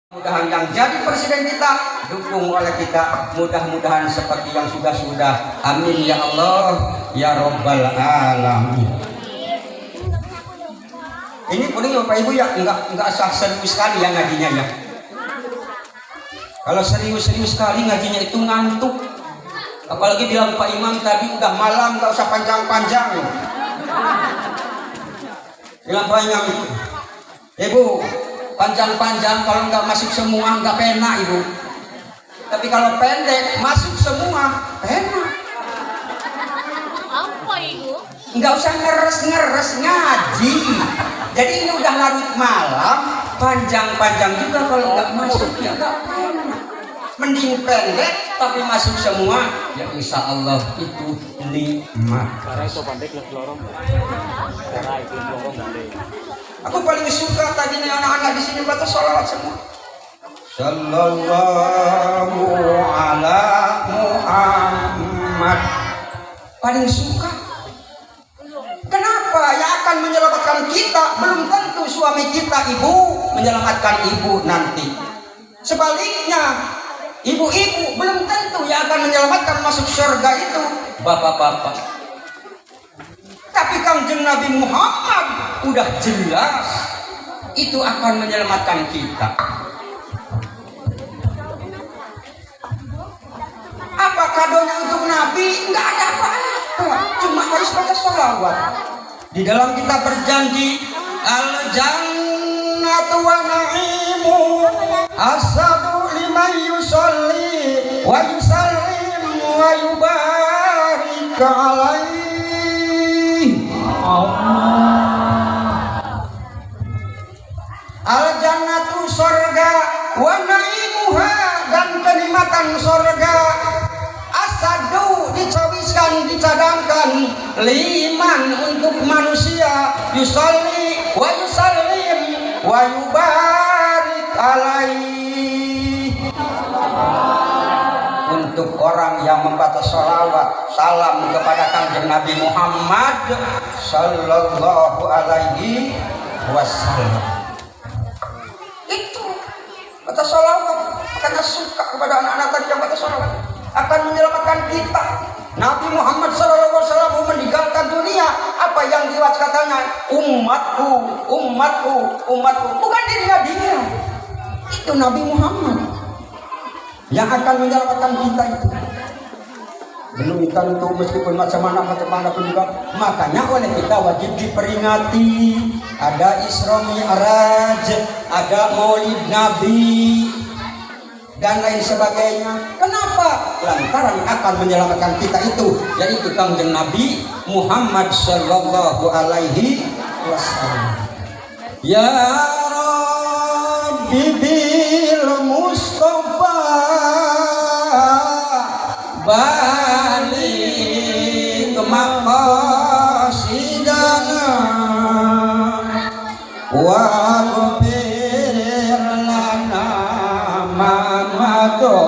Mudah-mudahan yang jadi presiden kita dukung oleh kita, mudah-mudahan seperti yang sudah-sudah. Amin ya Allah ya Rabbal alamin. Ini paling Bapak Ibu ya enggak asal serius sekali ya ngajinya ya. Kalau serius-serius sekali ngajinya itu ngantuk. Apalagi bilang Pak Imam tadi udah malam, enggak usah panjang-panjang. Bilang Pak Imam itu, Ibu panjang-panjang kalau nggak masuk semua nggak pena Ibu. Tapi kalau pendek masuk semua pena. Apa Ibu? Nggak usah ngeres-ngeres ngaji. Jadi ini udah larut malam, panjang-panjang juga kalau nggak masuk ya nggak pena. Mending pendek tapi masuk semua, ya insya Allah itu nikmat. Aku paling suka tadi nih anak-anak di sini baca sholawat semua. Sallallahu ala Muhammad. Paling suka. Kenapa? Yang akan menyelamatkan kita belum tentu suami kita, ibu menyelamatkan ibu nanti. Sebaliknya, ibu-ibu belum tentu yang akan menyelamatkan masuk surga itu bapak-bapak. Tapi Kanjeng Nabi Muhammad udah jelas itu akan menyelamatkan kita. Apa kadonya untuk Nabi? Enggak ada apa-apa, cuma harus baca sholawat. Di dalam kita berjanji al jannatu wa na'imu asadu liman yusolli wa yusallim wa yubarik alaihi. Al-jannatu sorga wa na'imuha, dan kenikmatan sorga asadu dicawiskan, dicadangkan liman untuk manusia yusalli wa yusallim wa yubarik alaihi, untuk orang yang membaca sholawat salam kepada Kanjeng Nabi Muhammad sallallahu alaihi wasallam. Itu baca sholawat, makanya suka kepada anak-anak tadi yang baca sholawat akan menyelamatkan kita. Nabi Muhammad sallallahu alaihi wasallam meninggalkan dunia, apa yang diwajib katanya? Umatku, umatku, umatku. Bukan dirinya dia. Itu Nabi Muhammad yang akan menyelamatkan kita itu. Belum tentu meskipun macam mana pun juga. Makanya oleh kita wajib diperingati. Ada Isra Mi'raj, ada Maulid Nabi dan lain sebagainya. Kenapa? Lantaran akan menyelamatkan kita itu, yaitu Kanjeng Nabi Muhammad sallallahu alaihi wasallam. Ya Rabbi bil Mustafa balik maqasidana wa ghfir lana ma madha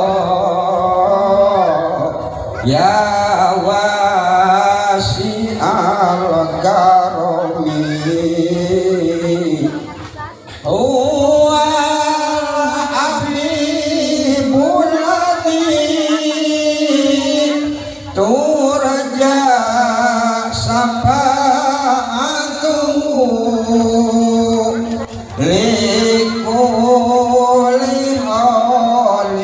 ya wasi'al karami turja syafa'atuhu likulli halimina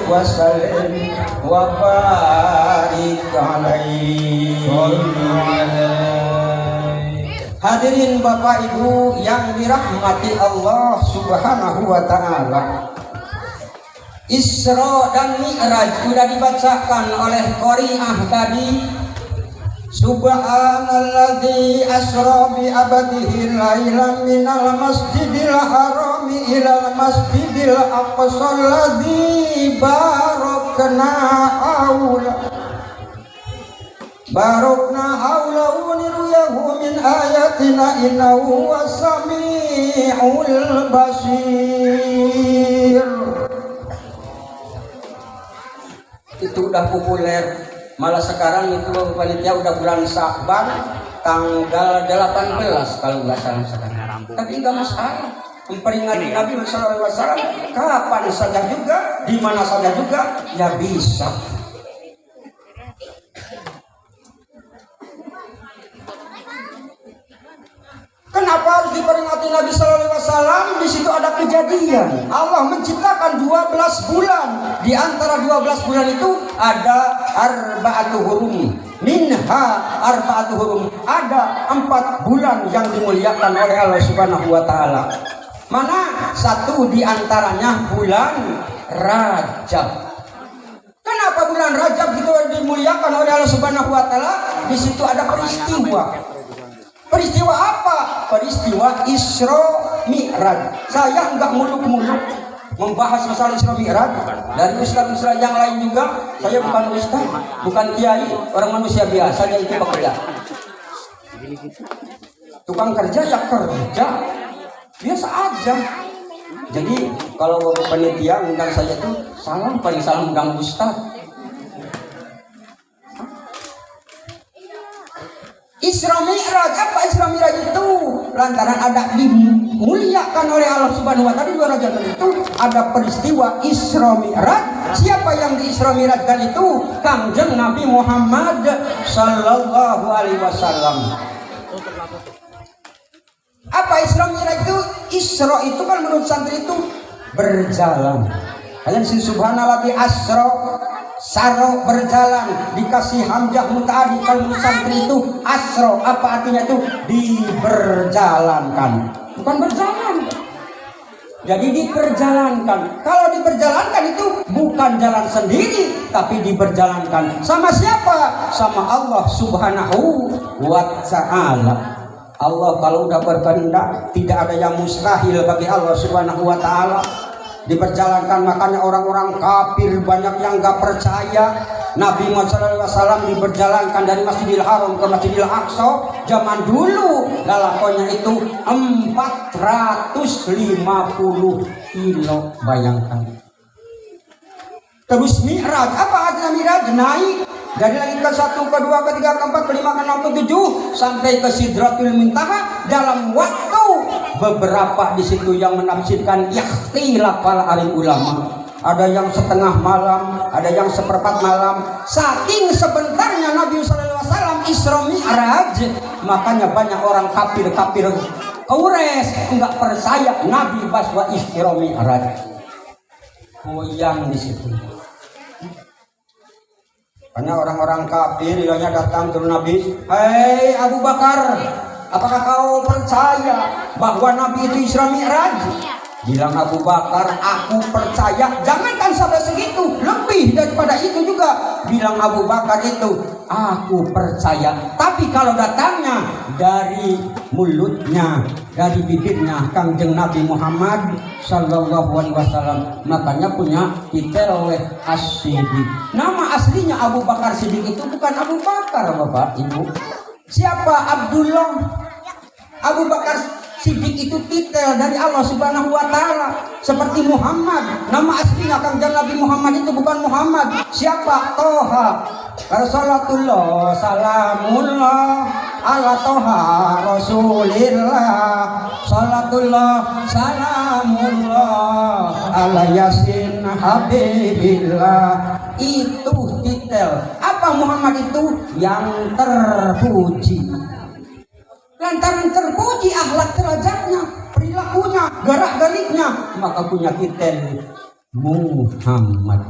wa sallim wa barik alaihi. Hadirin Bapak Ibu yang dirahmati Allah Subhanahu wa taala. Isra dan Mi'raj sudah dibacakan oleh qari'ah tadi. Subhanalladzi asra bi abdihi lailan minal masjidil harami ilal masjidil aqsa alladzi barakna haulahu nuriyahu min ayatina innahu was-sami'ul basir. Itu udah populer, malah sekarang itu panitia udah bulan Sya'ban tanggal 18 kalau nggak salah sekarang. Tapi nggak masalah, memperingati Nabi Sallallahu Alaihi Wasallam kapan saja juga, di mana saja juga ya bisa. Kenapa harus diperingati Nabi Sallallahu Alaihi Wasallam? Di situ ada kejadian. Allah menciptakan 12 bulan. Di antara 12 bulan itu ada arba'atu hurum. Minha arba'atu hurum. Ada 4 bulan yang dimuliakan oleh Allah Subhanahu wa taala. Mana? Satu di antaranya bulan Rajab. Kenapa bulan Rajab itu dimuliakan oleh Allah Subhanahu wa taala? Di situ ada peristiwa. Peristiwa apa? Peristiwa Isra Mi'raj. Saya enggak muluk-muluk membahas masalah Isra Mi'raj. Dari ustaz-ustaz yang lain juga. Saya bukan ustaz, bukan kiai, orang manusia biasa, dia itu pekerja. Tukang kerja ya kerja, biasa aja. Jadi kalau panitia undang saya itu salam, paling salam undang ustaz. Isra Mi'raj, apa Isra Mi'raj itu? Lantaran ada dimuliakan oleh Allah Subhanahu wa taala di luar Rajab itu ada peristiwa Isra Mi'raj. Siapa yang di Isra Mi'rajkan itu? Kanjeng Nabi Muhammad sallallahu alaihi wasallam. Apa Isra Mi'raj itu? Isra itu kan menurut santri itu berjalan. Kalian si subhanallah asra saro berjalan, dikasih hamzah muta'addi. Kalau santri itu asro, apa artinya itu? Diperjalankan, bukan berjalan. Jadi diperjalankan. Kalau diperjalankan itu bukan jalan sendiri, tapi diperjalankan. Sama siapa? Sama Allah Subhanahu wa ta'ala. Allah kalau udah berkehendak, tidak ada yang mustahil bagi Allah Subhanahu wa ta'ala. Diperjalankan, makanya orang-orang kafir banyak yang gak percaya. Nabi Muhammad SAW diperjalankan dari Masjidil Haram ke Masjidil Aqsa zaman dulu. Lalakonya itu 450 kilo, bayangkan. Terus Mi'raj, apa artinya Mi'raj? Naik dari langit ke 1, ke 2, ke 3, ke 4, ke 5, ke 6, ke 7 sampai ke Sidratul Muntaha dalam waktu beberapa. Di situ yang menafsirkan ikhtilaf para alim ulama. Ada yang setengah malam, ada yang seperempat malam. Saking sebentarnya Nabi sallallahu alaihi wasallam Isra Mi'raj, makanya banyak orang kafir Quraisy enggak percaya Nabi bahwa Isra Mi'raj. Goyang di situ. Karena orang-orang kafir bilangnya datang ke Nabi, "Hei Abu Bakar, apakah kau percaya bahwa Nabi itu Isra Mi'raj?" Bilang Abu Bakar, "Aku percaya." Jangankan sampai segitu, lebih daripada itu juga. Bilang Abu Bakar itu, "Aku percaya." Tapi kalau datangnya dari mulutnya, dari bibirnya Kanjeng Nabi Muhammad sallallahu alaihi wasallam, makanya punya titel As-Siddiq. Nama aslinya Abu Bakar Siddiq itu bukan Abu Bakar, Bapak Ibu. Siapa? Abdullah. Abu Bakar Siddiq itu titel dari Allah Subhanahu wa taala, seperti Muhammad. Nama aslinya Kanjeng Nabi Muhammad itu bukan Muhammad. Siapa? Toha. Rasulullah salamullah ala Toha Rasulillah. Salatullah salamullah ala Yasin Habibillah. Itu titel. Apa Muhammad itu? Yang terpuji. Lantaran terpuji akhlak derajatnya, perilakunya, gerak-geriknya, maka punya titel Muhammad.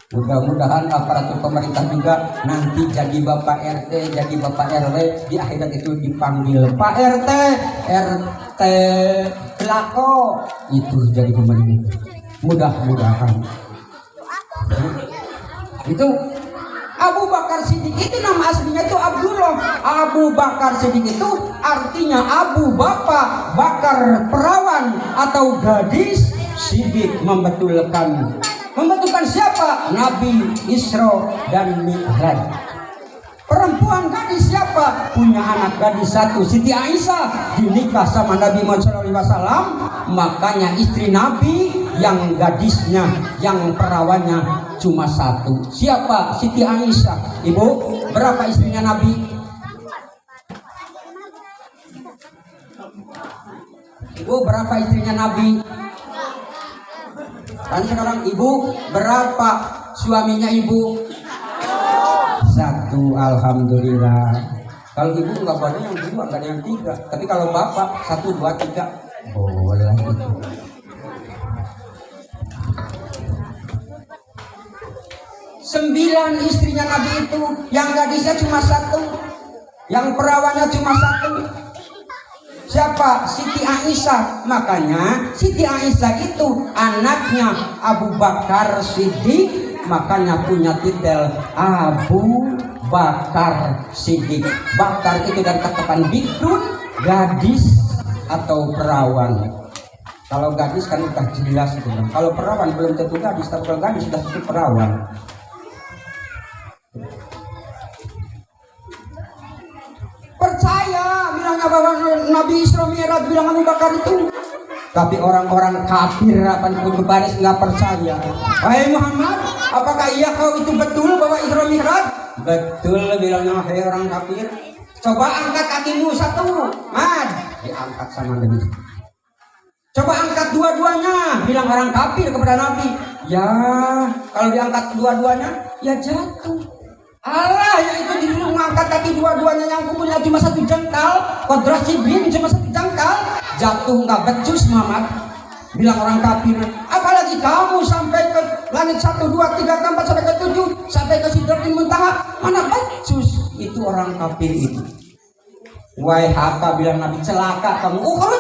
Mudah-mudahan aparatur pemerintah juga nanti jadi Bapak RT, jadi Bapak RW di akhirat itu dipanggil Pak RT, RT Belako itu jadi pemerintah. Mudah-mudahan. Itu Abu Bakar Siddiq itu nama aslinya itu Abdullah. Abu Bakar Siddiq itu artinya Abu Bapak, Bakar perawan atau gadis, Siddiq membetulkan siapa? Nabi Isra dan Mi'raj. Perempuan gadis siapa? Punya anak gadis satu, Siti Aisyah, dinikah sama Nabi Muhammad SAW. Makanya istri Nabi yang gadisnya, yang perawannya cuma satu. Siapa? Siti Aisyah. Ibu, berapa istrinya Nabi? Ibu, berapa istrinya Nabi? Tanya sekarang, ibu, berapa suaminya ibu? Satu, alhamdulillah. Kalau ibu nggak ada yang dua, nggak ada yang tiga. Tapi kalau bapak 1, 2, 3 boleh itu. Sembilan istrinya Nabi itu, yang gadisnya cuma satu, yang perawannya cuma satu. Siapa? Siti Aisyah. Makanya Siti Aisyah itu anaknya Abu Bakar Siddiq, makanya punya titel Abu Bakar Siddiq. Bakar itu dari katakan bikrun, gadis atau perawan. Kalau gadis kan udah jelas itu. Kalau perawan belum tentu gadis, tapi kalau gadis sudah tentu perawan. Percaya bilangnya bahwa Nabi Isra Mi'raj bilang Abu Bakar itu. Tapi orang-orang kafir apapun berbaris nggak percaya. Wahai Muhammad, apakah iya kau itu betul bahwa Isra Mi'raj? Betul bilangnya wahai orang kafir. Coba angkat kakimu satu, Mad. Diangkat sama Nabi. Coba angkat dua-duanya, bilang orang kafir kepada Nabi. Ya, kalau diangkat dua-duanya, ya jatuh. Allah yang itu disuruh mengangkat kaki dua-duanya yang kumpulnya cuma 1 jengkal, kodrasi bin cuma 1 jengkal, jatuh nggak becus Muhammad. Bilang orang kafir, apalagi kamu sampai ke langit 1, 2, 3, 4 sampai ke 7, sampai ke Sidratul Muntaha, mana becus? Itu orang kafir itu. Wahai Haka, bilang Nabi, celaka kamu. Oh kalau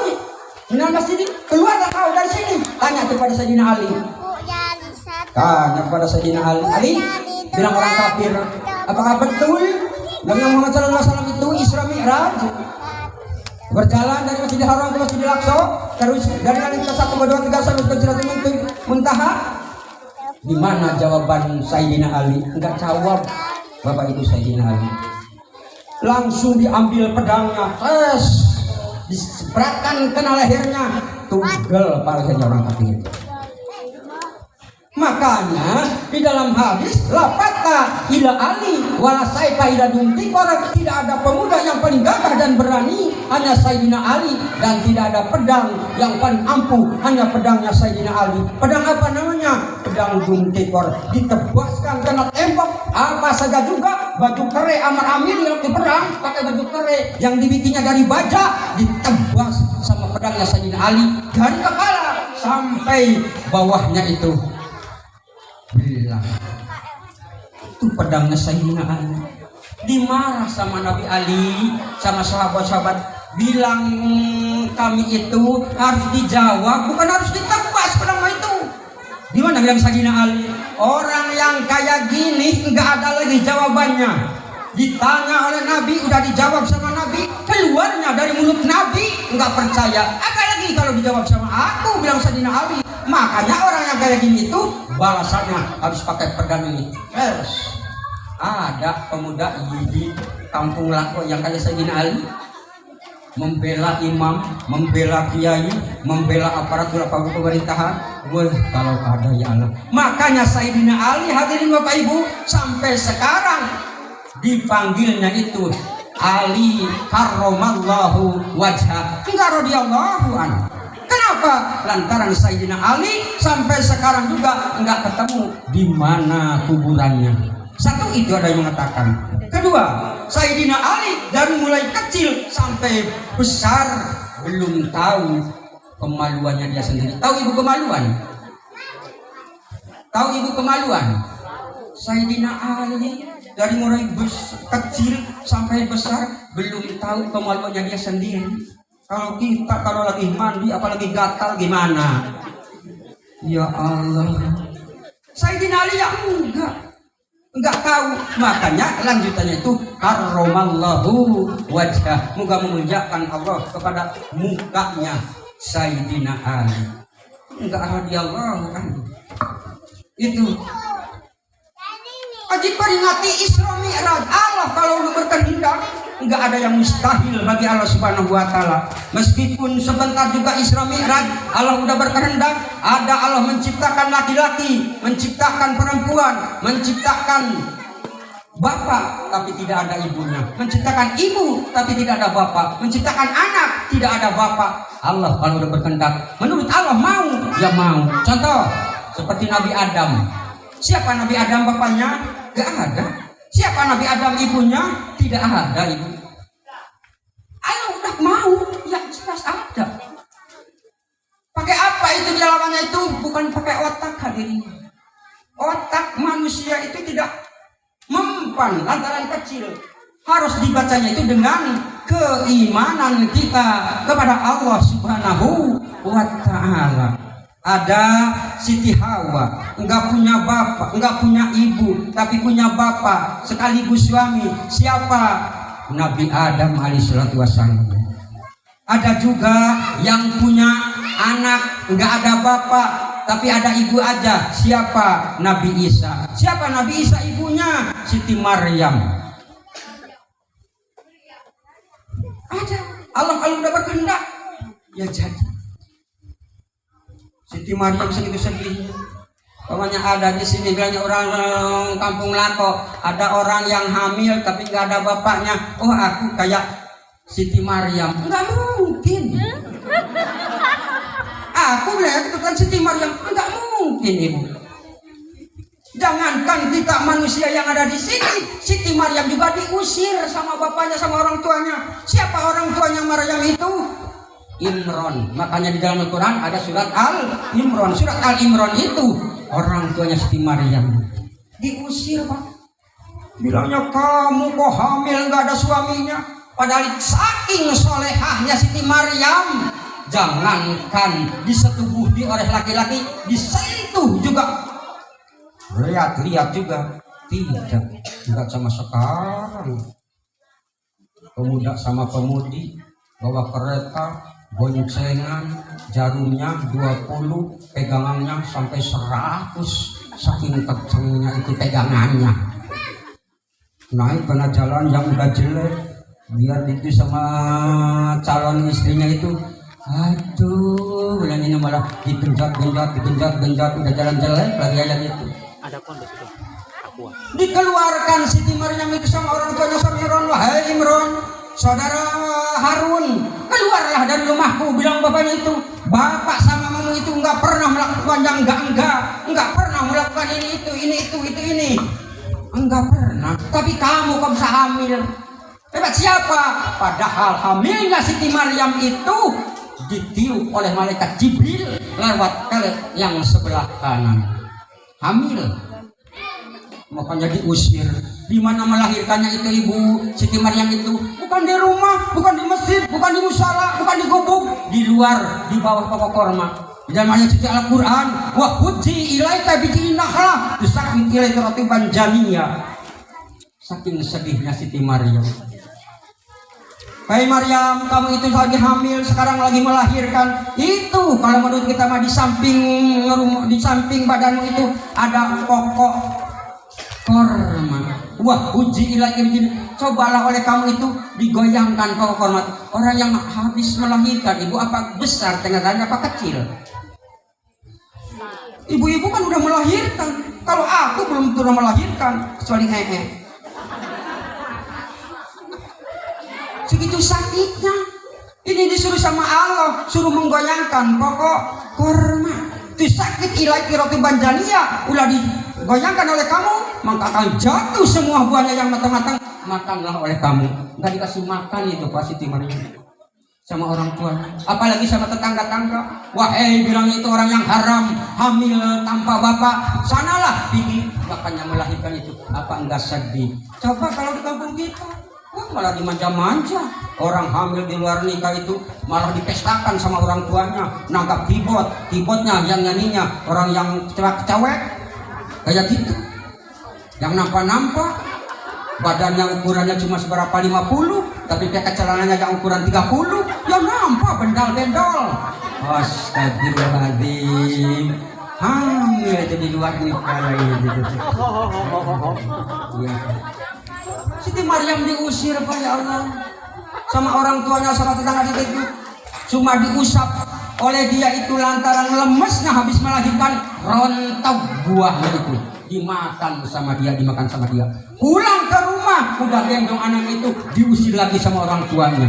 minal masjid, keluarlah kau dari sini. Tanya kepada Sayyidina Ali. Tanya kepada Sayyidina Ali. Ali, bilang orang kafir, apakah betul Nabi Muhammad SAW itu Isra Mi'raj? Berjalan dari Masjidil Haram ke Masjidil Aqsa, terus dari langit ke 1, 2, 3 sampai ke Sidratul Muntaha. Di mana jawaban Sayyidina Ali? Enggak jawab Bapak itu Sayyidina Ali. Langsung diambil pedangnya, disebratkan kena lehernya, tunggal palanya orang kafir. Makanya di dalam hadis lapata ila Ali wala saifa ila duntikor, tidak ada pemuda yang paling gagah dan berani, hanya Sayyidina Ali, dan tidak ada pedang yang paling ampuh, hanya pedangnya Sayyidina Ali. Pedang apa namanya? Pedang duntikor, ditebaskan kena tembok apa saja juga. Baju kere Amar Amin yang diperang pakai baju kere yang dibikinnya dari baja, ditebas sama pedangnya Sayyidina Ali dari kepala sampai bawahnya itu. Bilang itu pedangnya Sayyidina Ali. Dimarah sama Nabi Ali, sama sahabat-sahabat, bilang kami itu harus dijawab, bukan harus ditebas pedang itu. Gimana bilang Sayyidina Ali? Orang yang kayak gini nggak ada lagi jawabannya. Ditanya oleh Nabi, udah dijawab sama Nabi, keluarnya dari mulut Nabi nggak percaya. Apalagi kalau dijawab sama aku, bilang Sayyidina Ali. Makanya orang yang kayak gini itu balasannya habis pakai pedang ini. Ada pemuda di kampung Lako yang kayak Sayyidina Ali, membela imam, membela kiai, membela aparatur pemerintahan. Wah, kalau ada ya Allah. Makanya Sayyidina Ali, hadirin Bapak Ibu, sampai sekarang dipanggilnya itu Ali karramallahu wajhah, enggak radhiyallahu anhu. Kenapa? Lantaran Sayyidina Ali sampai sekarang juga enggak ketemu di mana kuburannya. Satu, itu ada yang mengatakan. Kedua, Sayyidina Ali dari mulai kecil sampai besar belum tahu kemaluannya dia sendiri. Tahu ibu kemaluan? Tahu ibu kemaluan? Sayyidina Ali dari mulai kecil sampai besar belum tahu kemaluannya dia sendiri. Kalau kita kalau lagi mandi apalagi gatal gimana? Ya Allah. Sayyidina Ali ya enggak tahu. Makanya lanjutannya itu karramallahu wajhah. Moga memuliakan Allah kepada mukanya Sayyidina Ali. Enggak radhiyallahu anhu. Itu Aji peringati Isra Mi'raj. Allah kalau berkehendak enggak ada yang mustahil bagi Allah Subhanahu wa taala. Meskipun sebentar juga Isra Mi'raj, Allah udah berkehendak, ada Allah menciptakan laki-laki, menciptakan perempuan, menciptakan bapak tapi tidak ada ibunya, menciptakan ibu tapi tidak ada bapak, menciptakan anak tidak ada bapak. Allah kalau udah berkehendak, menurut Allah mau, ya mau. Contoh seperti Nabi Adam. Siapa Nabi Adam bapaknya? Gak ada. Siapa Nabi Adam ibunya? Tidak ada ibu. Allah udah mau, ya jelas ada. Pakai apa itu jawabannya itu? Bukan pakai otak hadirin. Otak manusia itu tidak mempan lantaran kecil. Harus dibacanya itu dengan keimanan kita kepada Allah Subhanahu wa ta'ala. Ada Siti Hawa, enggak punya bapak, enggak punya ibu, tapi punya bapak sekaligus suami. Siapa? Nabi Adam alaihissalatu wassalam. Ada juga yang punya anak, enggak ada bapak, tapi ada ibu aja. Siapa? Nabi Isa. Siapa Nabi Isa ibunya? Siti Maryam. Ada. Allah kalau udah berkehendak, ya jadi. Siti Maryam segitu sedihnya. Pokoknya ada di sini bilangnya orang kampung Lako, ada orang yang hamil tapi nggak ada bapaknya. Oh aku kayak Siti Maryam. Nggak mungkin. Aku lihat itu kan Siti Maryam. Nggak mungkin ibu. Jangankan kita manusia yang ada di sini, Siti Maryam juga diusir sama bapaknya sama orang tuanya. Siapa orang tuanya Maryam itu? Imron. Makanya di dalam Al-Quran ada surat Al-Imron. Surat Al-Imron itu orang tuanya Siti Maryam diusir, Pak. Bilangnya kamu kok hamil nggak ada suaminya. Padahal saking solehahnya Siti Maryam, jangankan disetubuhi oleh laki-laki, disentuh juga. Lihat-lihat juga tidak sama sekarang. Pemuda sama pemudi bawa kereta, boncengan, jarumnya 20, pegangannya sampai 100, saking kencengnya itu pegangannya. Naik karena jalan yang udah jelek, biar itu sama calon istrinya itu, aduh, bilang ini malah digenjot, udah jalan jelek lagi yang itu. Ada pondok itu. Dikeluarkan Siti Maryam itu sama orang tuanya sama Imron. Wahai Imron, saudara Harun, keluarlah dari rumahku. Bilang bapaknya itu, bapak sama mama itu enggak pernah melakukan yang enggak pernah melakukan ini, enggak pernah. Tapi kamu kok bisa hamil? Hebat siapa? Padahal hamilnya Siti Maryam itu ditiup oleh malaikat Jibril lewat pelet yang sebelah kanan. Hamil. Makanya diusir. Di mana melahirkannya itu ibu Siti Maryam itu? Bukan di rumah, bukan di masjid, bukan di musala, bukan di gubuk, di luar, di bawah pokok korma. Di dalam ayat suci Al-Quran, wa hudzi ilaika bijinin nakhlah tusaqit ilaika ratiban janiyya. Saking sedihnya Siti Maryam. Hai Maryam, kamu itu lagi hamil, sekarang lagi melahirkan. Itu kalau menurut kita mah di samping badanmu itu ada pokok korma. Wah, uji ilaika bijinin. Cobalah oleh kamu itu digoyangkan pokok korma. Orang yang habis melahirkan, ibu apa besar, tengah-tengah apa kecil? Ibu-ibu kan udah melahirkan. Kalau aku belum pernah melahirkan, kecuali segitu sakitnya. Ini disuruh sama Allah, suruh menggoyangkan pokok korma. Itu sakit ilaiki ratiban janiyya. Ulah digoyangkan oleh kamu, maka akan jatuh semua buahnya yang matang-matang. Makanlah oleh kamu. Enggak dikasih makan itu Pak Siti Maryam. sama orang tuanya, apalagi sama tetangga-tangga. Wahai bilang itu orang yang haram, hamil tanpa bapak, sanalah bikin makanya melahirkan itu. Apa enggak sedih? Coba kalau di kampung kita, malah dimanja-manja. Orang hamil di luar nikah itu malah dipestakan sama orang tuanya, nangkap keyboardnya yang nyanyinya orang yang cewek kayak gitu, yang nampak badannya ukurannya cuma seberapa 50, tapi pakai celananya yang ukuran 30, ya nampak bendal-bendol. Astagfirullahaladzim, hamil itu di luar nikah gitu. Ya. Siti Maryam diusir Pak ya Allah sama orang tuanya, sama tetangga itu, cuma diusap oleh dia itu lantaran lemesnya habis melahirkan, rontok buahnya itu dimakan sama dia, pulang ke rumah udah gendong anak itu, diusir lagi sama orang tuanya,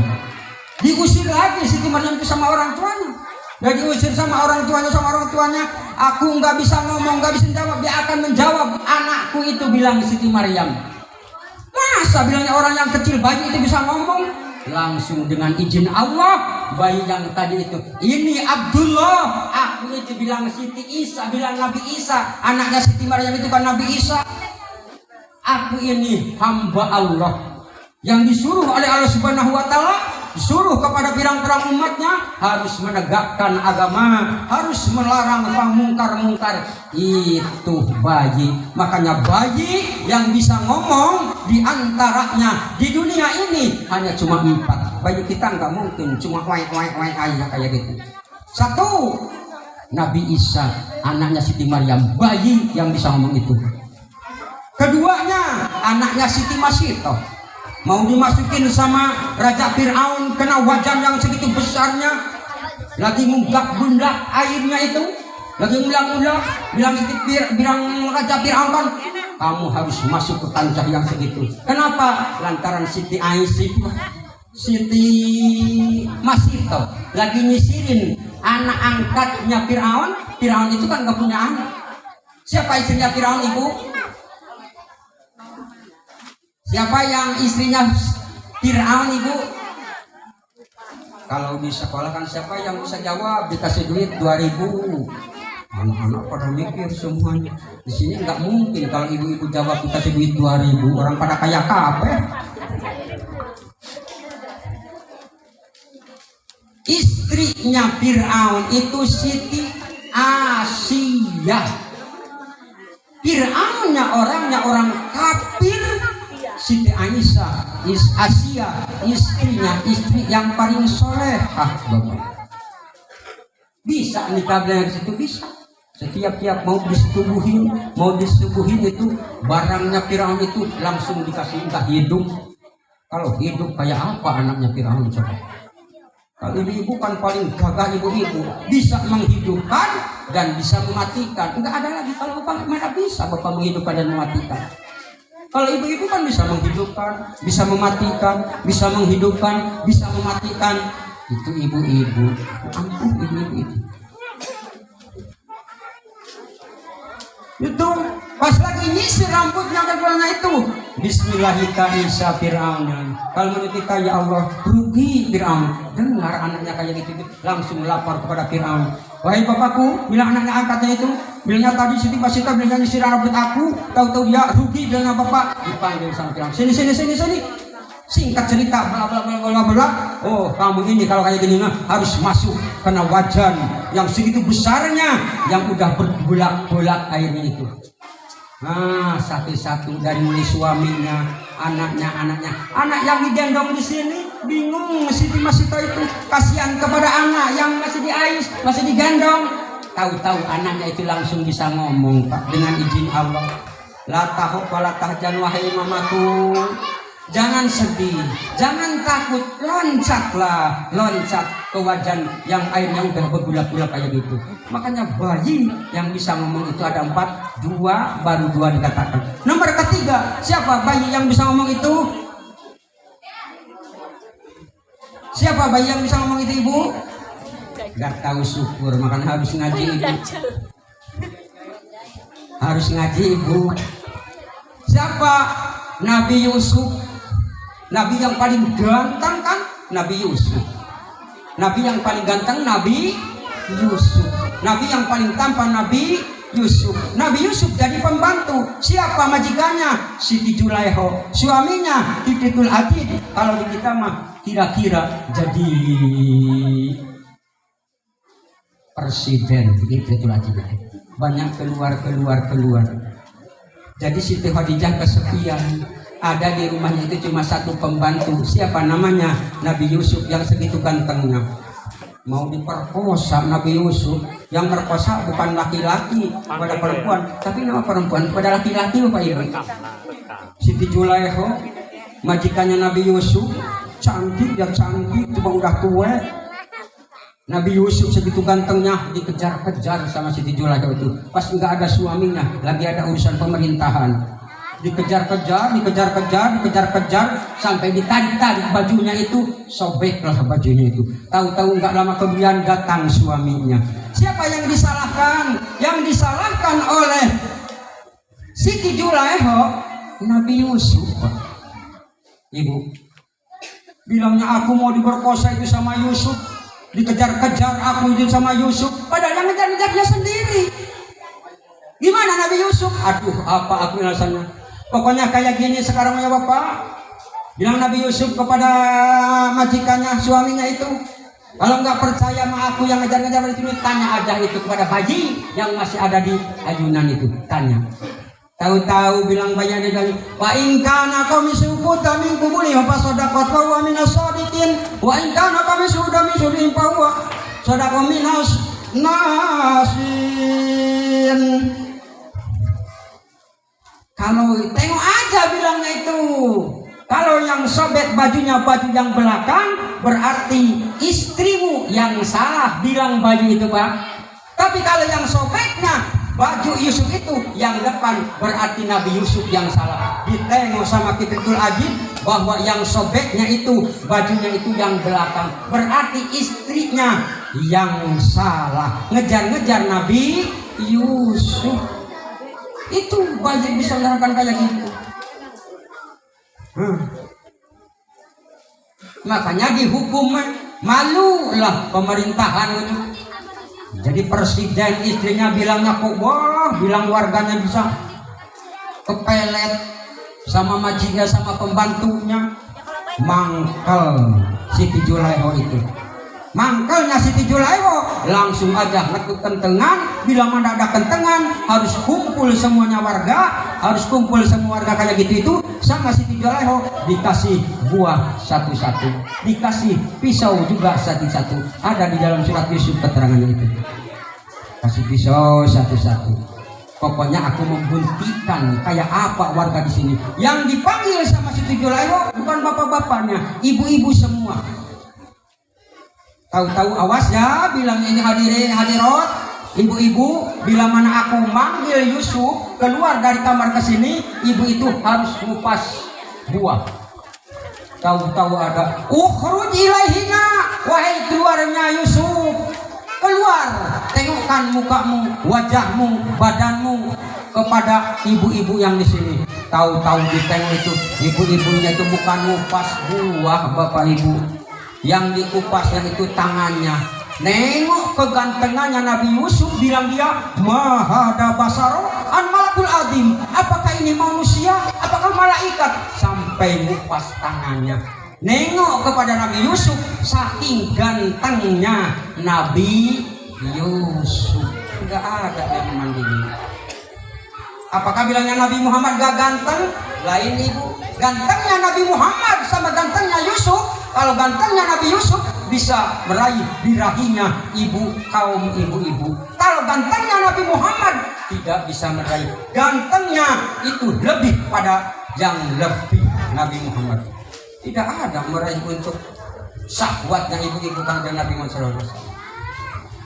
diusir lagi Siti Maryam itu sama orang tuanya. Dan diusir sama orang tuanya, aku nggak bisa ngomong, nggak bisa jawab, dia akan menjawab. Anakku itu bilang Siti Maryam, masa bilangnya orang yang kecil bayi itu bisa ngomong? Langsung dengan izin Allah, bayi yang tadi itu, ini Abdullah, aku itu bilang Siti Isa, bilang Nabi Isa, anaknya Siti Maryam itu kan Nabi Isa. Aku ini hamba Allah yang disuruh oleh Allah Subhanahu wa Ta'ala, disuruh kepada pirang-pirang umatnya harus menegakkan agama, harus melarang mungkar-mungkar. Itu bayi, makanya bayi yang bisa ngomong diantaranya di dunia ini hanya cuma 4. Bayi kita nggak mungkin cuma waik aja kayak gitu. 1, Nabi Isa, anaknya Siti Maryam, bayi yang bisa ngomong itu. Keduanya, anaknya Siti Masitoh, mau dimasukin sama Raja Fir'aun, kena wajan yang segitu besarnya, lagi munggak-bundak airnya itu, lagi mulak-mulak, bilang Raja Fir'aun kan, kamu harus masuk ke kancah yang segitu. Kenapa? Lantaran Siti Masitoh lagi nyisirin anak angkatnya Fir'aun. Fir'aun itu kan gak punya anak. Siapa istrinya Fir'aun, ibu? Siapa yang istrinya Fir'aun, ibu? Kalau di sekolah kan siapa yang bisa jawab? Dikasih duit 2.000. Anak-anak pada mikir semuanya. Di sini nggak mungkin kalau ibu-ibu jawab dikasih duit 2.000. Orang pada kaya kabeh. Istrinya Fir'aun itu Siti Asia. Fir'aunnya orangnya orang kafir. Siti Aisyah, Asia, istrinya istri yang paling solehah, Bapak. Bisa nikah dari situ, bisa. Setiap mau disuguhin itu barangnya Fir'aun itu langsung dikasih entah hidup. Kalau hidup kayak apa anaknya Fir'aun coba. Kalau ibu-ibu kan paling gagah, ibu-ibu bisa menghidupkan dan bisa mematikan. Enggak ada lagi kalau bapak mana bisa bapak menghidupkan dan mematikan. Kalau ibu-ibu kan bisa menghidupkan, bisa mematikan, bisa menghidupkan, bisa mematikan. Itu ibu-ibu. Ampun ibu-ibu itu. Itu pas lagi nyisir rambutnya keduanya itu, Bismillahirrahmanirrahim Fir'aun. Kalau menurut kita, ya Allah, rugi Fir'aun. Dengar anaknya kayak gitu, langsung lapor kepada Fir'aun. Wahai bapakku, bilang anaknya angkatnya itu, bilangnya tadi Siti Masitoh bilangnya nyisir rambut aku, tahu-tahu dia rugi, bilangnya bapak. Dipanggil sama Fir'aun. Sini. Singkat cerita, bla bla bla bla bla. Oh, kamu ini kalau kayak gini harus masuk kena wajan yang segitu besarnya, yang udah berbolak-bolak airnya itu. Nah, satu-satu dari mulai suaminya, anaknya, anak yang digendong di sini bingung. Siti Masitoh itu kasihan kepada anak yang masih diais, masih digendong. Tahu-tahu anaknya itu langsung bisa ngomong, Pak, dengan izin Allah. La tahub wa la tahzan wahai mamaku. Jangan sedih, jangan takut, loncat ke wajan yang airnya udah bergulak-gulak kayak gitu. Makanya bayi yang bisa ngomong itu ada 4, 2, baru 2 dikatakan. Nomor ketiga, siapa bayi yang bisa ngomong itu? Siapa bayi yang bisa ngomong itu, ibu? Gak tahu, syukur, makanya harus ngaji ibu. Harus ngaji ibu. Siapa? Nabi Yusuf. Nabi yang paling ganteng kan Nabi Yusuf. Nabi yang paling ganteng Nabi Yusuf. Nabi yang paling tampan Nabi Yusuf. Nabi Yusuf jadi pembantu. Siapa majikannya? Siti Julaiho. Suaminya Titul Adid. Kalau di kita mah kira-kira jadi presiden Titul Adid. Banyak keluar. Jadi Siti Khadijah kesepian. Ada di rumahnya itu cuma satu pembantu. Siapa namanya? Nabi Yusuf yang segitu gantengnya. Mau diperkosa Nabi Yusuf. Yang merkosa bukan laki-laki pada perempuan, tapi nama perempuan pada laki-laki Bapak Ibu. Siti Julaiho, majikannya Nabi Yusuf, cantik, cuma udah tua. Nabi Yusuf segitu gantengnya dikejar-kejar sama Siti Julaiho itu. Pas nggak ada suaminya, lagi ada urusan pemerintahan. Dikejar-kejar sampai ditarik-tarik bajunya itu, sobeklah bajunya itu. Tahu-tahu nggak lama kemudian datang suaminya. Siapa yang disalahkan? Yang disalahkan oleh Siti Julaiho, Nabi Yusuf. Ibu bilangnya aku mau diperkosa itu sama Yusuf, dikejar-kejar aku itu sama Yusuf, padahal yang ngejar-ngejarnya sendiri. Gimana Nabi Yusuf? Aduh, apa aku alasannya? Pokoknya kayak gini sekarang ya Bapak. Bilang Nabi Yusuf kepada majikannya, suaminya itu, kalau nggak percaya sama aku yang ngejar-ngejar itu, tanya aja itu kepada bayi yang masih ada di ayunan itu, tanya. Tahu-tahu bilang bayinya dari, wa in kana qamisu qutta min qubuli fa sadaqat wa minas shadiqin wa in kana qamisu min sudin fa huwa sadaqat minas nasin. Kalau tengok aja bilangnya itu. Kalau yang sobek bajunya baju yang belakang, berarti istrimu yang salah bilang baju itu Pak. Tapi kalau yang sobeknya baju Yusuf itu yang depan, berarti Nabi Yusuf yang salah. Ditengok sama Titul Adid bahwa yang sobeknya itu bajunya itu yang belakang, berarti istrinya yang salah. Ngejar-ngejar Nabi Yusuf. Itu banyak disaudarakan kayak gitu. Makanya dihukum, malulah pemerintahan itu. Jadi presiden istrinya bilangnya kok wah, bilang warganya bisa kepelet sama majinya sama pembantunya. Mangkel Siti Julaiho itu. Mangkelnya Siti Julaiho langsung aja ngetuk kentengan. Bila mana ada kentengan harus kumpul semuanya warga, harus kumpul semua warga kayak gitu itu. Sama Siti Julaiho dikasih buah satu-satu, dikasih pisau juga satu-satu. Ada di dalam surat Yusuf keterangannya itu. Kasih pisau satu-satu. Pokoknya aku membuktikan kayak apa warga di sini. Yang dipanggil sama Siti Julaiho bukan bapak-bapaknya, ibu-ibu semua. Tahu-tahu awas ya, bilang ini hadirat, ibu-ibu, bila mana aku manggil Yusuf keluar dari kamar ke sini, ibu itu harus ngupas buah. Tahu-tahu ada ukhruj ilaihina, wahai keluarnya Yusuf, keluar, tengokkan mukamu, wajahmu, badanmu kepada ibu-ibu yang di sini. Tahu-tahu ditengok itu ibu-ibunya itu bukan ngupas buah Bapak Ibu. Yang dikupasnya itu tangannya. Nengok kegantengannya Nabi Yusuf, bilang dia mahada basaro an malakul adim. Apakah ini manusia? Apakah malaikat? Sampai ngupas tangannya. Nengok kepada Nabi Yusuf, saking gantengnya Nabi Yusuf. Enggak ada yang mandiri. Apakah bilangnya Nabi Muhammad gak ganteng? Lain ibu. Gantengnya Nabi Muhammad sama gantengnya Yusuf. Kalau gantengnya Nabi Yusuf bisa meraih birahinya ibu kaum ibu-ibu. Kalau gantengnya Nabi Muhammad tidak bisa meraih. Gantengnya itu lebih pada yang lebih Nabi Muhammad. Tidak ada meraih untuk syahwatnya ibu-ibu kanjeng Nabi Muhammad SAW.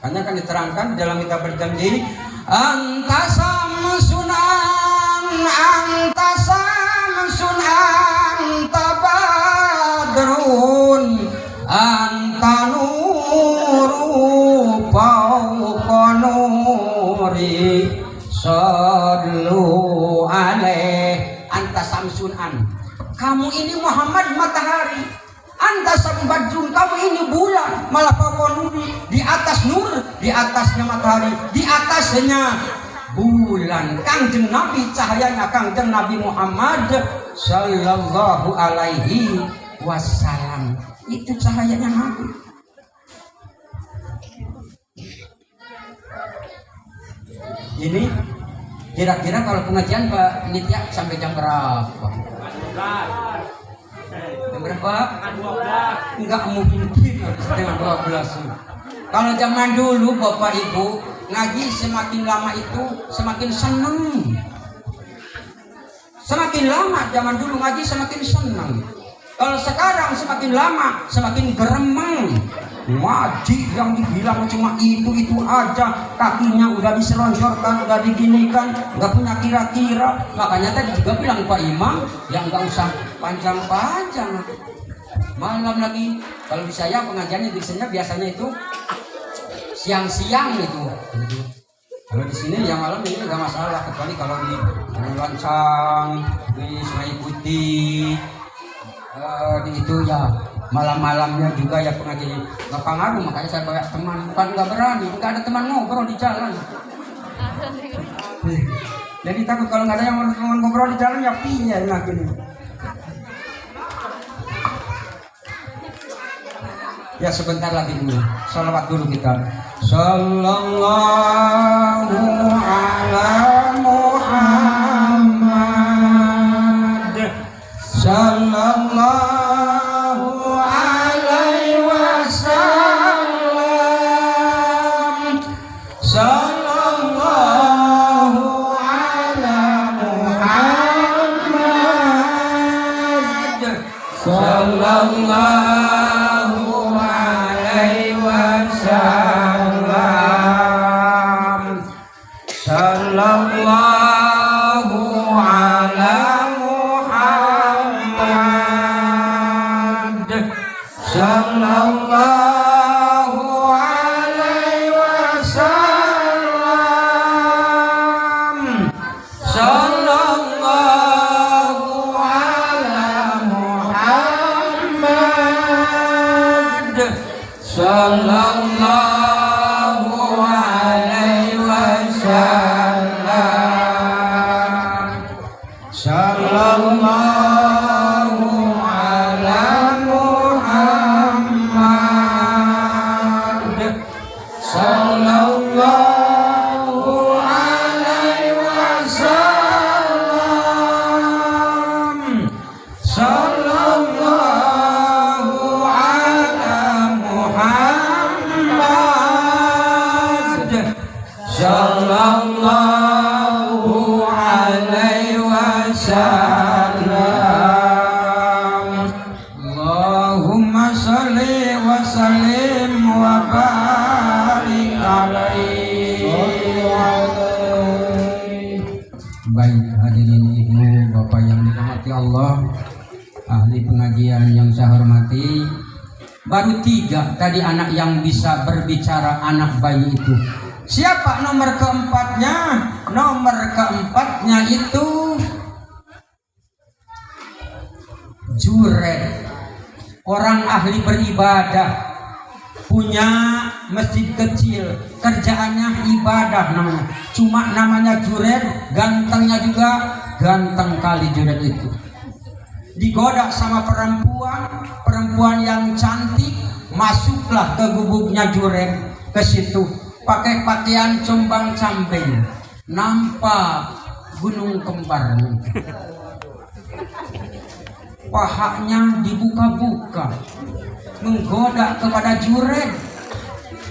Karena kan diterangkan dalam kitab berjanji, anta samsunan anta badrun anta nuru fawqa nuri sallu alaih anta samsun an. Kamu ini Muhammad matahari, Anta sabadrun, kamu ini bulan, malah nuri, di atas nur, di atasnya matahari, di atasnya bulan. Kangjeng Nabi, cahayanya Kangjeng Nabi Muhammad sallallahu alaihi wasallam. Itu cahayanya Nabi. Ini kira-kira kalau pengajian Pak Nitya sampai jam berapa? Jam berapa? Enggak mungkin setengah 12. Kalau zaman dulu Bapak Ibu ngaji semakin lama itu semakin senang. Semakin lama zaman dulu ngaji semakin senang. Kalau sekarang semakin lama semakin geremeng. Ngaji yang dibilang cuma itu aja, kakinya udah diselonjorkan, udah diginikan, nggak punya kira-kira. Makanya tadi juga bilang Pak Imam, yang nggak usah panjang-panjang. Malam lagi, kalau di saya pengajiannya biasanya itu siang-siang itu. Kalau di sini yang malam ini nggak masalah, kecuali kalau di Lancang, di Sungai Putih, di itu ya. Malam-malamnya juga ya pengajian nggak pengaruh, makanya saya bawa teman, bukan nggak berani, nggak ada teman ngobrol di jalan. Jadi takut kalau nggak ada yang ngobrol di jalan ya pinya lagi. Ya sebentar lagi dulu, salawat dulu kita. Sallallahu ala Muhammad. Sallallahu sallallahu alaihi wasallam. Sallallahu ala Muhammad. Sallallahu alaihi wasallam. Sallallahu ala Muhammad. Sallallahu alaihi wasallam. Sallallahu ala Muhammad. Sallallahu alaihi wasallam. Sallallahu ala Muhammad. Sallallahu alaihi wasallam. Allahumma sholli wa sallim wa barik alaihi. Baik hadirin ibu bapak yang dirahmati Allah, ahli pengajian yang saya hormati, baru 3 tadi anak yang bisa berbicara, anak bayi itu. Siapa nomor keempatnya? Nomor keempatnya itu Jured, orang ahli beribadah, punya masjid kecil, kerjaannya ibadah namanya. Cuma namanya Jured, gantengnya juga ganteng kali Jured itu. Digoda sama perempuan yang cantik, masuklah ke gubuknya Jured, ke situ pakai pakaian combang cambeng, nampak gunung kembar, pahanya dibuka-buka, menggoda kepada Jured.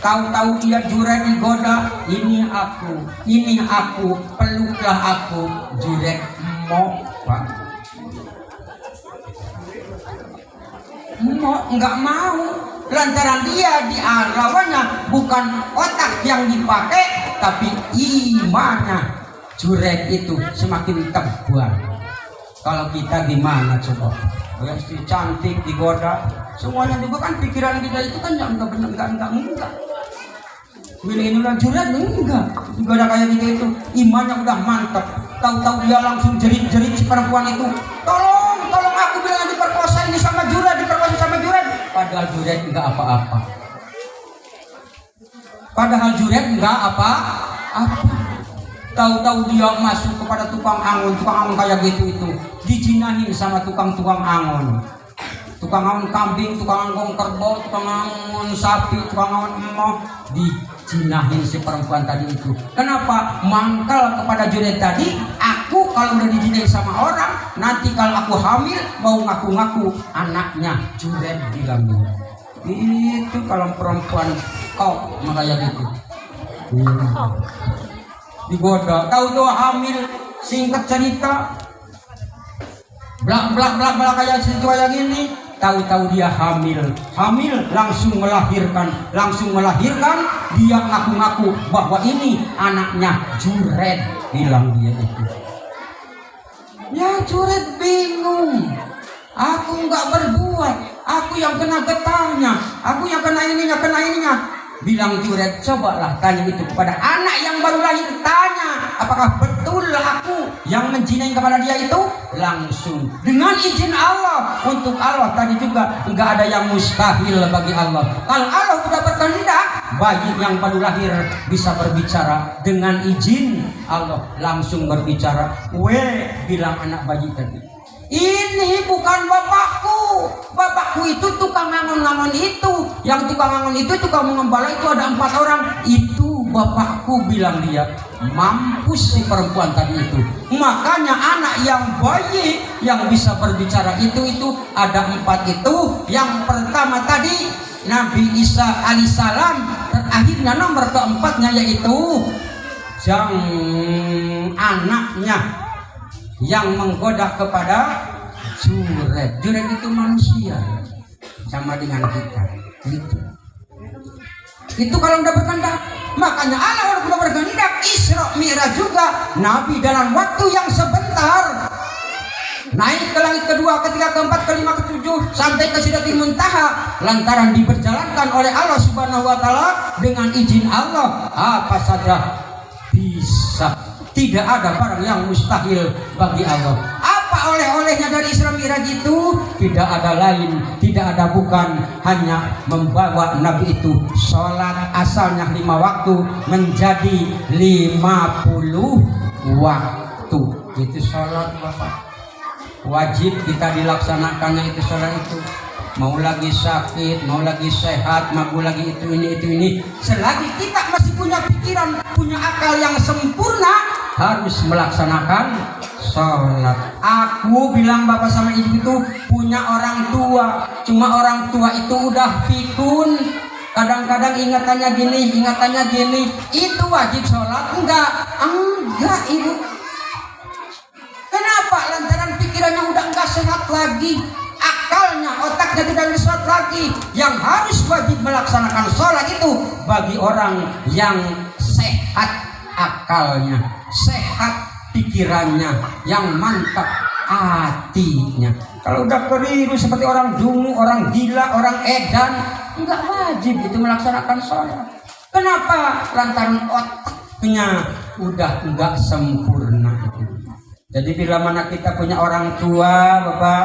Tahu-tahu dia Jured digoda, ini aku, peluklah aku. Jured mau Pak, enggak mau. Lantaran dia lawannya bukan otak yang dipakai, tapi imannya. Jured itu semakin tebal. Kalau kita gimana coba? Ya si cantik digoda, semuanya juga kan pikiran kita itu kan yang enggak. Inilah Jured enggak. Digoda kayak gitu itu, imannya udah mantap. Tahu-tahu dia langsung jerit-jerit si perempuan itu, tolong aku bilang diperkosa ini sama Jured, diperkosa sama Jured. Padahal Juret enggak apa-apa. Padahal Juret enggak apa-apa. Tahu-tahu dia masuk kepada tukang angon kayak gitu itu, dijinahin sama tukang angon. Tukang angon kambing, tukang angon kerbau, tukang angon sapi, tukang angon emoh, dijinahin si perempuan tadi itu. Kenapa? Mangkal kepada Juret tadi, aku kalau udah dijinahin sama orang, nanti kalau aku hamil mau ngaku-ngaku anaknya Juret, bilang dia. Itu kalau perempuan kau makanya gitu. Digoda, tahu hamil, singkat cerita, blak kayak situ kayak gini. Tahu dia hamil langsung melahirkan, dia ngaku-ngaku bahwa ini anaknya Juret, bilang dia itu. Ya Juret bingung, aku nggak berbuat, aku yang kena getahnya, aku yang kena ininya. Bilang Juret, cobalah tanya itu kepada anak yang baru lahir, tanya apakah betul aku yang menjinai kepada dia itu. Langsung dengan izin Allah, untuk Allah tadi juga nggak ada yang mustahil bagi Allah. Kalau Allah sudah berkehendak, bayi yang baru lahir bisa berbicara dengan izin Allah, langsung berbicara. Bilang anak bayi tadi, ini bukan bapakku itu tukang angon itu, yang tukang angon itu, tukang mengembala itu ada 4 orang, itu bapakku, bilang dia. Mampus si perempuan tadi itu. Makanya anak yang bayi yang bisa berbicara itu ada 4 itu. Yang pertama tadi Nabi Isa alaihissalam, terakhirnya nomor keempatnya yaitu yang anaknya yang menggoda kepada Juret. Juret itu manusia sama dengan kita. Itu kalau udah berkehendak. Makanya Allah kalau udah berkehendak, Isra Mi'raj juga Nabi dalam waktu yang sebentar naik ke langit kedua, ketiga, keempat, kelima, ketujuh, sampai ke Sidratil Muntaha, lantaran diperjalankan oleh Allah Subhanahu wa taala dengan izin Allah. Apa saja bisa. Tidak ada barang yang mustahil bagi Allah. Apa oleh-olehnya dari Isra Mi'raj itu? Tidak ada lain, tidak ada bukan, hanya membawa Nabi itu sholat asalnya 5 waktu menjadi 50 waktu. Itu sholat Bapak. Wajib kita dilaksanakannya itu sholat itu. Mau lagi sakit, mau lagi sehat, mau lagi itu ini. Selagi kita masih punya pikiran, punya akal yang sempurna, harus melaksanakan sholat. Aku bilang bapak sama ibu itu punya orang tua, cuma orang tua itu udah pikun. Kadang-kadang ingatannya gini, itu wajib sholat? Enggak ibu. Kenapa? Lantaran pikirannya udah enggak sehat lagi, akalnya, otaknya tidak sehat lagi. Yang harus wajib melaksanakan sholat itu bagi orang yang sehat akalnya, sehat pikirannya, yang mantap hatinya. Kalau udah keliru seperti orang dungu, orang gila, orang edan, enggak wajib itu melaksanakan sholat. Kenapa? Lantaran otaknya udah enggak sempurna. Jadi bila mana kita punya orang tua, Bapak,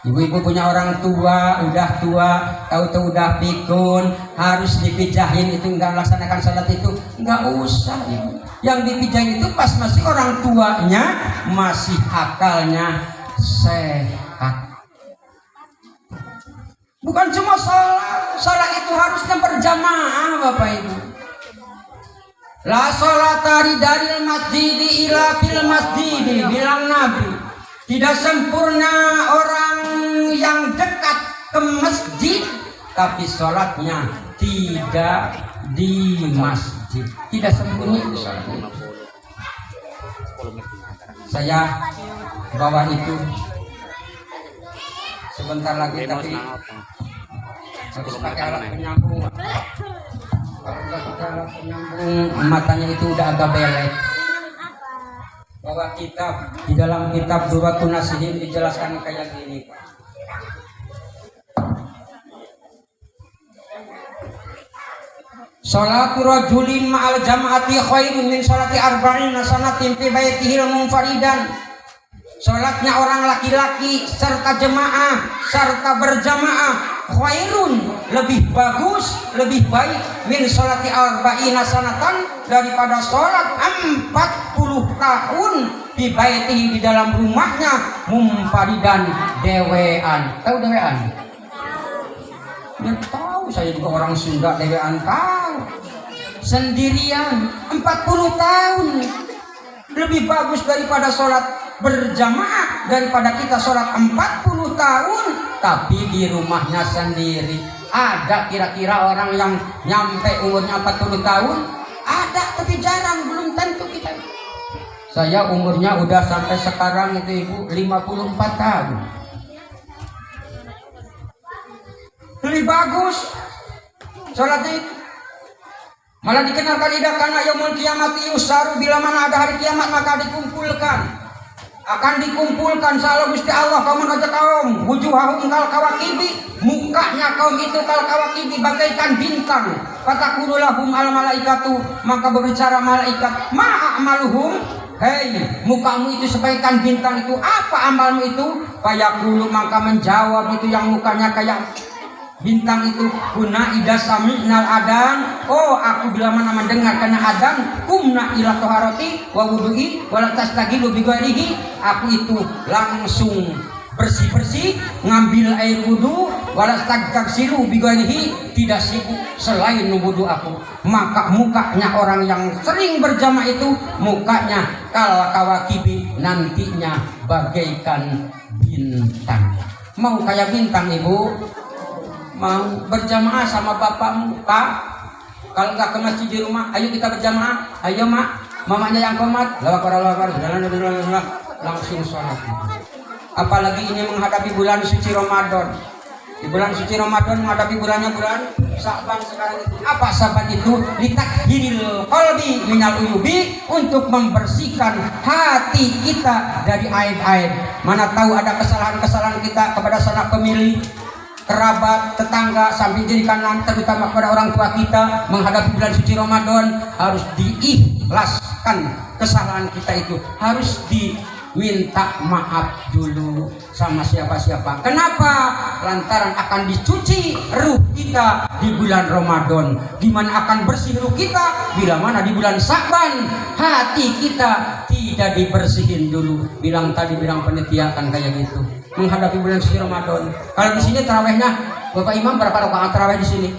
ibu-ibu punya orang tua, udah tua, tahu-tahu udah pikun, harus dipijahin itu, enggak melaksanakan sholat itu, enggak usah ibu. Yang dipijahin itu pas masih orang tuanya, masih akalnya sehat. Bukan cuma sholat itu harusnya berjamaah Bapak Ibu. La sholatari dari masjidi ila fil masjidi, bilang Nabi. Tidak sempurna orang yang dekat ke masjid, tapi sholatnya tidak di masjid. Tidak sempurna itu sholatnya. Saya bawa itu sebentar lagi, tapi harus pakai alat penyambung. Kalau nggak pakai alat penyambung, matanya itu udah agak belek. Bawa kitab, di dalam kitab Duratun Nasihin dijelaskan kayak gini. Salatu rajulin ma'al jama'ati khairun min salati arba'ina sanatin fi baitihil munfaridan. Salatnya orang laki-laki serta jemaah serta berjamaah khairun, lebih bagus, lebih baik min sholati arba'ina sanatan, daripada sholat 40 tahun di baitihi, di dalam rumahnya, mumparidan, dewean. Tahu dewean? Ya tahu, saya juga orang Sunda, dewean tahu. Sendirian 40 tahun lebih bagus daripada sholat berjamaah, daripada kita sholat 40 tahun tapi di rumahnya sendiri. Ada kira-kira orang yang nyampe umurnya 40 tahun? Ada, tapi jarang, belum tentu kita. Saya umurnya udah sampai sekarang itu ibu 54 tahun. Lebih bagus sholatnya itu. Malah dikenal kalidah karena yaumul kiamati yusaru, bila mana ada hari kiamat maka akan dikumpulkan salah Gusti Allah kaum raja kaum, wujuhahum kal kawakibi, mukanya kaum itu kal kawakibi, bagaikan bintang. Fataqulu lahum al malaikatu, maka berbicara malaikat, ma a'maluhum, hei mukamu itu sebaikan bintang itu, apa amalmu itu? Fayaqulu, maka menjawab itu yang mukanya kayak bintang itu, kuna ida sami'nal adan, oh aku bila mana mendengar karena adan, kumna ila toharoti wa wudu'i wala tastagilu bi ghairihi, aku itu langsung bersih-bersih, ngambil air wudu, wala tastagilu bi ghairihi, tidak sibuk selain wudu aku. Maka mukanya orang yang sering berjamaah itu, mukanya kal kawakibi, nantinya bagaikan bintang. Mau kayak bintang ibu? Mau berjamaah sama bapakmu, Pak? Kalau nggak ke masjid di rumah, ayo kita berjamaah. Ayo mak, mamanya yang komat, langsung sholat. Apalagi ini menghadapi bulan suci Ramadan. Di bulan suci Ramadan menghadapi bulan Sa'ban sekarang itu. Apa Sa'ban itu? Litakhiril qalbi minal uyubi, untuk membersihkan hati kita dari aib-aib. Mana tahu ada kesalahan-kesalahan kita kepada sanak pemilih, kerabat, tetangga, samping kiri kanan, terutama kepada orang tua kita. Menghadapi bulan suci Ramadan harus diikhlaskan kesalahan kita itu, harus diminta maaf dulu sama siapa-siapa. Kenapa? Lantaran akan dicuci ruh kita di bulan Ramadan. Dimana akan bersih ruh kita bila mana di bulan Sa'ban hati kita tidak dibersihin dulu. Bilang panitia kan kayak gitu menghadapi bulan suci Ramadan. Kalau di sini tarawehnya, Bapak Imam berapa rakaat taraweh di sini?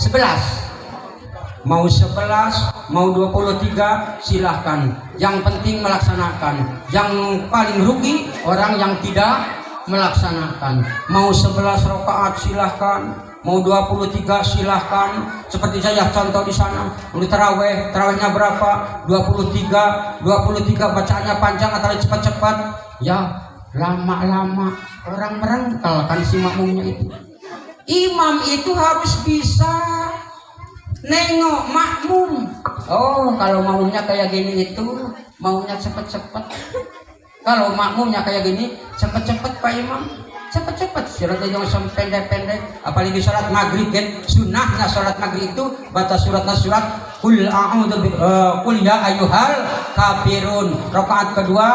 11. Mau 11, mau 23, silahkan. Yang penting melaksanakan. Yang paling rugi orang yang tidak melaksanakan. Mau 11 rakaat silahkan, mau 23 silahkan. Seperti saya contoh di sana, untuk tarawehnya berapa? 23 bacaannya panjang atau cepat-cepat. Ya lama-lama orang merengkel kan si makmumnya itu. Imam itu harus bisa nengok makmum. Oh, kalau makmumnya kayak gini itu maunya cepet-cepet. Kalau makmumnya kayak gini cepet-cepet Pak Imam, cepet-cepet. Suratnya jangan pendek-pendek. Apalagi sholat maghrib kan, sunnahnya sholat maghrib itu baca suratnya surat Qul ya ayyuhal kafirun. Rakaat kedua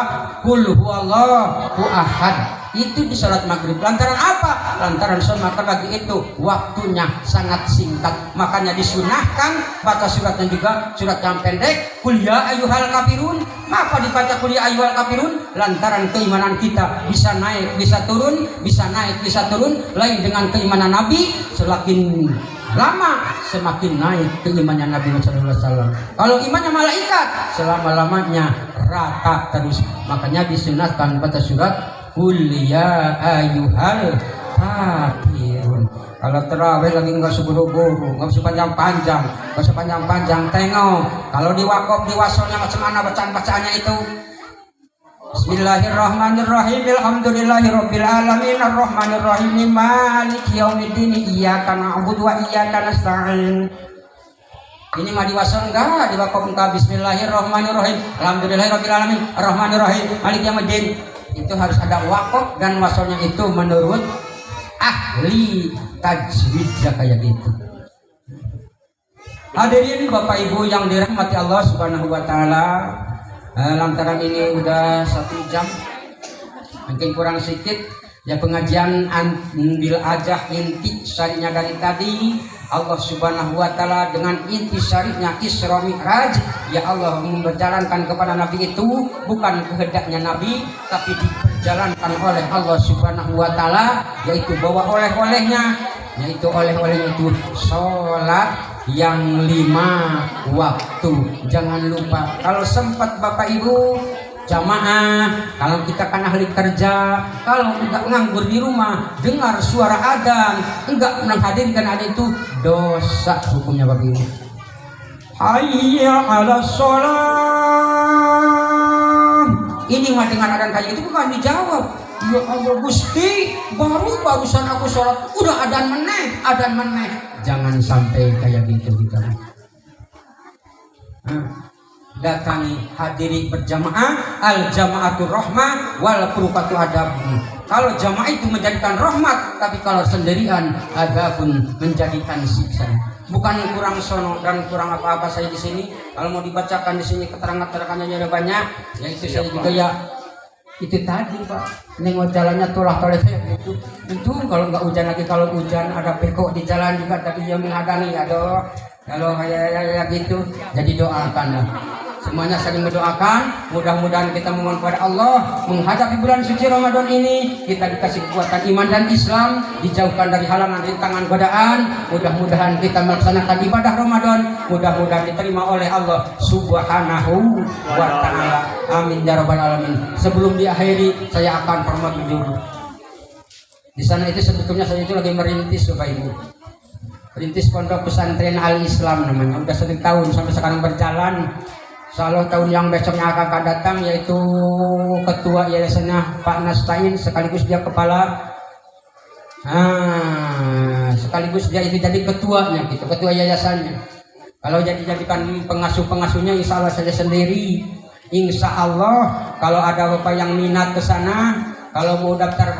Qul huwallahu ahad. Itu di sholat maghrib. Lantaran apa? Lantaran sholat maghrib itu waktunya sangat singkat, makanya disunahkan baca suratnya juga surat yang pendek, Qul ya ayyuhal kafirun. Maka dibaca Qul ya ayyuhal kafirun lantaran keimanan kita bisa naik bisa turun, bisa naik bisa turun. Lain dengan keimanan Nabi, semakin lama semakin naik keimanan Nabi sallallahu alaihi wasallam. Kalau imannya malaikat, selama-lamanya rata terus. Makanya disunahkan baca surat Qul ya ayyuhal kafirun. Kalau terawih lagi nggak seburu-buru, nggak usah panjang-panjang, tengok. Kalau di wakaf, di wasolnya macam mana bacaan-bacaannya itu? Bismillahirrahmanirrahim. Alhamdulillahirabbil alamin arrahmanirrahim maliki yaumiddin iyyaka na'budu wa iyyaka nasta'in. Ini mah di wasol enggak, di wakaf enggak. Bismillahirrahmanirrahim. Alhamdulillahirabbil alamin arrahmanirrahim maliki yaumiddin. Itu harus ada wakaf dan wasolnya itu menurut ahli tajwid kayak gitu. Hadirin Bapak Ibu yang dirahmati Allah Subhanahu wa taala, lantaran ini udah 1 jam, mungkin kurang sedikit Ya pengajian ambil ajah inti syarinya dari tadi Allah Subhanahu wa taala dengan inti syarinya Isra Mi'raj, ya Allah memperjalankan kepada Nabi itu bukan kehendaknya Nabi tapi diperjalankan oleh Allah Subhanahu wa taala, yaitu bawa oleh-olehnya, yaitu oleh-olehnya itu sholat yang 5 waktu. Jangan lupa kalau sempat Bapak Ibu jamaah, kalau kita kan ahli kerja, kalau enggak nganggur di rumah, dengar suara adzan, enggak menghadirkan adzan itu dosa hukumnya Bapak Ibu. Hayya 'alas shalah. Ini mah dengan adzan kayak itu bukan dijawab. Ya Allah Gusti, barusan aku sholat udah adzan meneh. Jangan sampai kayak gitu kita. Datangi, hadiri berjamaah, al jamaatul rahmah wal furqatu adab. Kalau jamaah itu menjadikan rahmat, tapi kalau sendirian adabun menjadikan siksa. Bukan kurang sono dan kurang apa-apa saya di sini. Kalau mau dibacakan di sini keterangan-keterangannya ada banyak. Ya itu saya juga ya itu tadi Pak. Nengok jalannya tolah-toleh gitu. Itu kalau nggak hujan lagi, kalau hujan ada pekok di jalan juga tapi yang menghadangi. Aduh, kalau ya gitu. Jadi doakanlah. Semuanya saling mendoakan, mudah-mudahan kita memohon kepada Allah menghadapi bulan suci Ramadan ini, kita dikasih kekuatan iman dan Islam, dijauhkan dari halangan rintangan godaan, mudah-mudahan kita melaksanakan ibadah Ramadan, mudah-mudahan diterima oleh Allah Subhanahu wa taala. Amin ya rabbal alamin. Sebelum diakhiri, saya akan format dulu. Di sana itu sebetulnya saya itu lagi merintis Bapak Ibu. Merintis pondok pesantren Al-Islam namanya. Udah 1 tahun sampai sekarang berjalan. Insya tahun yang besoknya akan datang yaitu ketua yayasannya Pak Nastain, sekaligus dia kepala, sekaligus dia itu jadi ketuanya gitu, ketua yayasannya. Kalau jadikan pengasuh-pengasuhnya insya Allah saya sendiri. Insya Allah kalau ada bapak yang minat ke sana, kalau mau daftar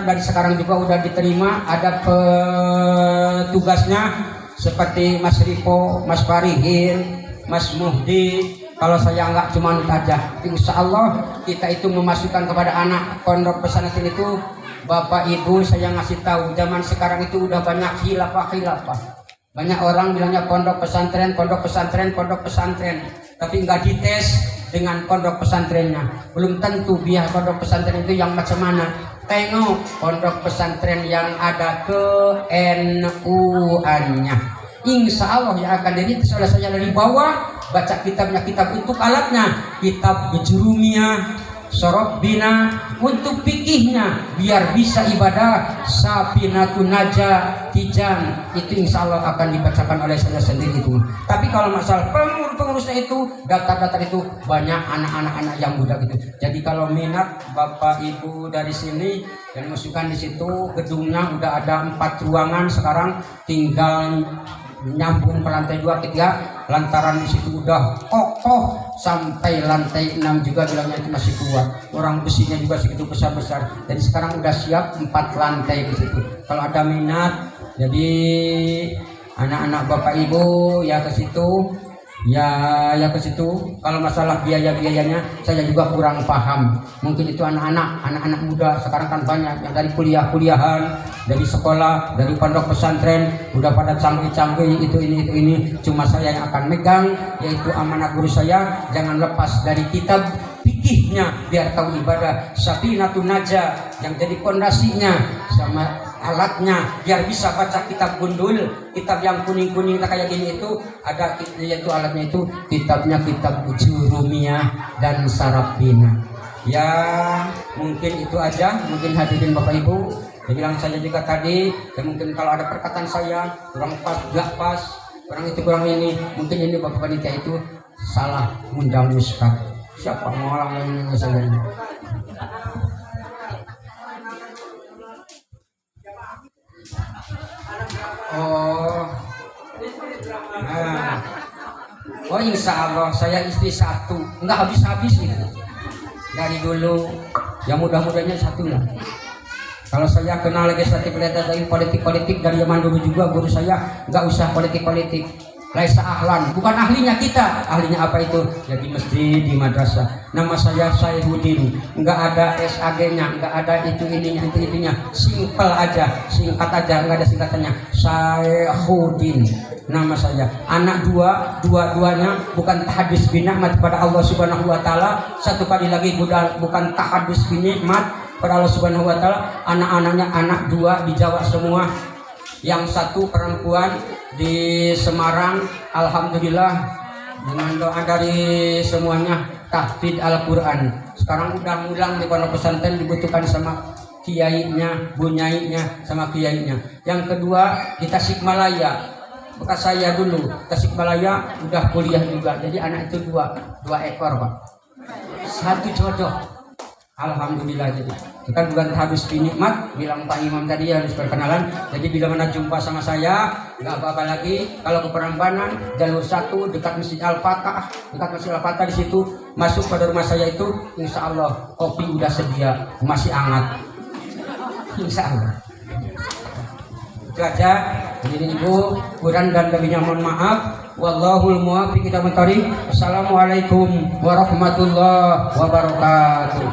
dari sekarang juga udah diterima, ada petugasnya seperti Mas Ripo, Mas Farihin, Mas Muhdi. Kalau saya nggak cuma aja, insya Allah kita itu memasukkan kepada anak pondok pesantren itu, Bapak Ibu saya ngasih tahu, zaman sekarang itu udah banyak khilafah. Banyak orang bilangnya pondok pesantren, tapi nggak dites dengan pondok pesantrennya. Belum tentu biar pondok pesantren itu yang macam mana. Tengok pondok pesantren yang ada ke NU-annya. Insya Allah yang akan dirintis oleh saya dari bawah, baca kitabnya, kitab untuk alatnya, kitab Jurumiyah, Sorobbina untuk fikihnya, biar bisa ibadah Safinatun Najah, Tijan, itu insya Allah akan dibacakan oleh saya sendiri itu. Tapi kalau masalah pengurusnya itu, daftar itu banyak anak-anak yang muda gitu. Jadi kalau minat Bapak Ibu dari sini dan masukkan di situ, gedungnya udah ada 4 ruangan sekarang, tinggal nyambung ke lantai 2 ke 3, lantaran di situ udah kokoh sampai lantai 6 juga bilangnya itu masih kuat. Orang besinya juga segitu besar-besar. Jadi sekarang udah siap 4 lantai di situ. Kalau ada minat, jadi anak-anak Bapak Ibu ya ke situ. Ya ke situ. Kalau masalah biayanya saya juga kurang paham. Mungkin itu anak-anak muda sekarang kan banyak yang dari kuliahan, dari sekolah, dari pondok pesantren udah pada canggih-canggih ini. Cuma saya yang akan megang, yaitu amanah guru saya, jangan lepas dari kitab fikihnya biar tahu ibadah Safinatun Najah yang jadi pondasinya sama alatnya, biar bisa baca kitab gundul, kitab yang kuning-kuning kayak gini itu ada, yaitu alatnya itu kitabnya kitab Jurumiyah dan Sarafina. Ya mungkin itu aja, mungkin hadirin Bapak Ibu. Bilang saya juga tadi, dan mungkin kalau ada perkataan saya kurang pas, gak pas, kurang ini, mungkin ini Bapak Panitia itu salah undang ustaz. Siapa mau orang yang saya ini? Oh insya Allah saya istri 1, nggak habis itu dari dulu. Ya mudah-mudahnya 1 lah. Kalau saya kenal legislatif dari politik dari zaman dulu juga, guru saya nggak usah politik. laisa ahlan, bukan ahlinya kita. Ahlinya apa itu? Ya di masjid, di madrasah. Nama saya Saihuddin, nggak ada SAG-nya, nggak ada ininya, simple aja, singkat aja, nggak ada singkatannya. Saihuddin nama saya. Anak dua-duanya bukan tahadus binikmat pada Allah Subhanahu wa taala. Satu kali lagi bukan tahadus binikmat pada Allah Subhanahu wa taala. Anak-anaknya anak dua di Jawa semua. Yang satu perempuan di Semarang, alhamdulillah dengan doa dari semuanya tahfidz Al-Quran. Sekarang udah ngulang di pondok pesantren, dibutuhkan sama kiainya, bunyainya sama kiainya. Yang kedua di Tasikmalaya, bekas saya dulu Tasikmalaya udah kuliah juga. Jadi anak itu dua ekor Pak, satu jodoh. Alhamdulillah. Jadi itu kan bukan habis binikmat, bilang Pak Imam tadi harus perkenalan. Jadi bila mana jumpa sama saya nggak apa-apa lagi. Kalau ke Prambanan jalur 1 dekat Masjid Al-Fatah, di situ masuk pada rumah saya itu, insya Allah kopi udah sedia, masih hangat, insya Allah. Itu aja. Jadi Ibu kurang dan lebihnya mohon maaf. Wallahul muwaffiq ila thoriq. Assalamualaikum warahmatullahi wabarakatuh.